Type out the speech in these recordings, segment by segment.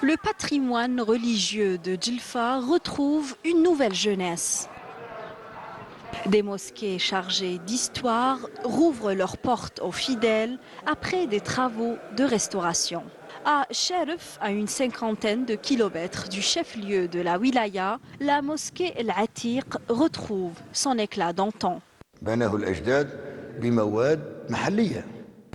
Le patrimoine religieux de Djelfa retrouve une nouvelle jeunesse. Des mosquées chargées d'histoire rouvrent leurs portes aux fidèles après des travaux de restauration. À Sherif, à une cinquantaine de kilomètres du chef-lieu de la wilaya, la mosquée El Atiq retrouve son éclat d'antan.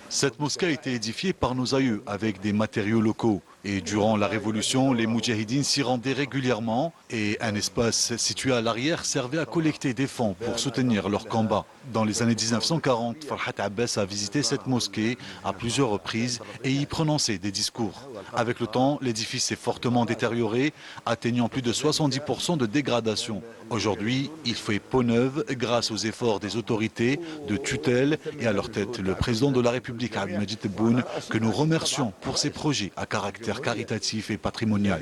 Cette mosquée a été édifiée par nos aïeux avec des matériaux locaux. Et durant la Révolution, les Moudjahidines s'y rendaient régulièrement et un espace situé à l'arrière servait à collecter des fonds pour soutenir leur combat. Dans les années 1940, Farhat Abbas a visité cette mosquée à plusieurs reprises et y prononçait des discours. Avec le temps, l'édifice s'est fortement détérioré, atteignant plus de 70% de dégradation. Aujourd'hui, il fait peau neuve grâce aux efforts des autorités de tutelle et à leur tête le président de la République, Abdelmadjid Tebboune, que nous remercions pour ses projets à caractère caritatif et patrimonial.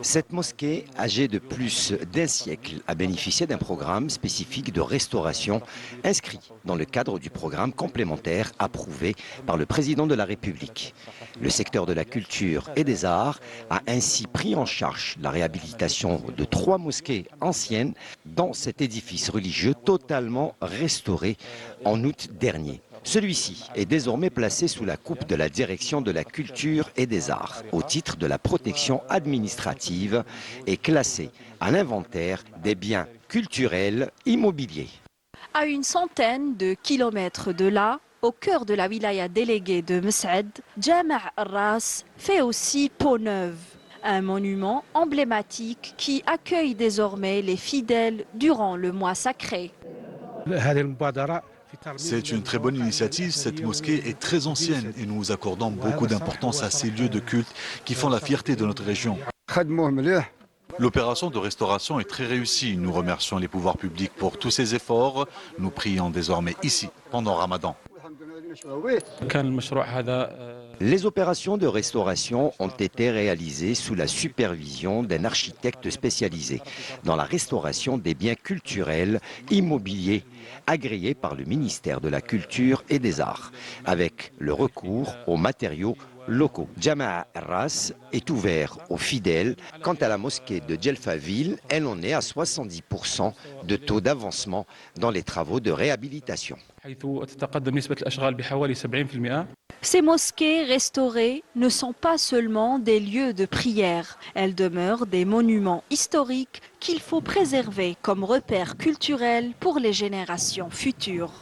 Cette mosquée, âgée de plus d'un siècle, a bénéficié d'un programme spécifique de restauration inscrit dans le cadre du programme complémentaire approuvé par le président de la République. Le secteur de la culture et des arts a ainsi pris en charge la réhabilitation de 3 mosquées anciennes dans cet édifice religieux totalement restauré en août dernier. Celui-ci est désormais placé sous la coupe de la direction de la culture et des arts au titre de la protection administrative et classé à l'inventaire des biens culturels immobiliers. À une centaine de kilomètres de là, au cœur de la wilaya déléguée de Mes'ed, Jama' al-Ras fait aussi peau neuve. Un monument emblématique qui accueille désormais les fidèles durant le mois sacré. C'est une très bonne initiative. Cette mosquée est très ancienne et nous accordons beaucoup d'importance à ces lieux de culte qui font la fierté de notre région. L'opération de restauration est très réussie. Nous remercions les pouvoirs publics pour tous ces efforts. Nous prions désormais ici pendant Ramadan. Les opérations de restauration ont été réalisées sous la supervision d'un architecte spécialisé dans la restauration des biens culturels immobiliers agréés par le ministère de la Culture et des Arts, avec le recours aux matériaux locaux. Jama' al-Ras est ouvert aux fidèles. Quant à la mosquée de Djelfa-Ville, elle en est à 70% de taux d'avancement dans les travaux de réhabilitation. Ces mosquées restaurées ne sont pas seulement des lieux de prière, elles demeurent des monuments historiques qu'il faut préserver comme repères culturels pour les générations futures.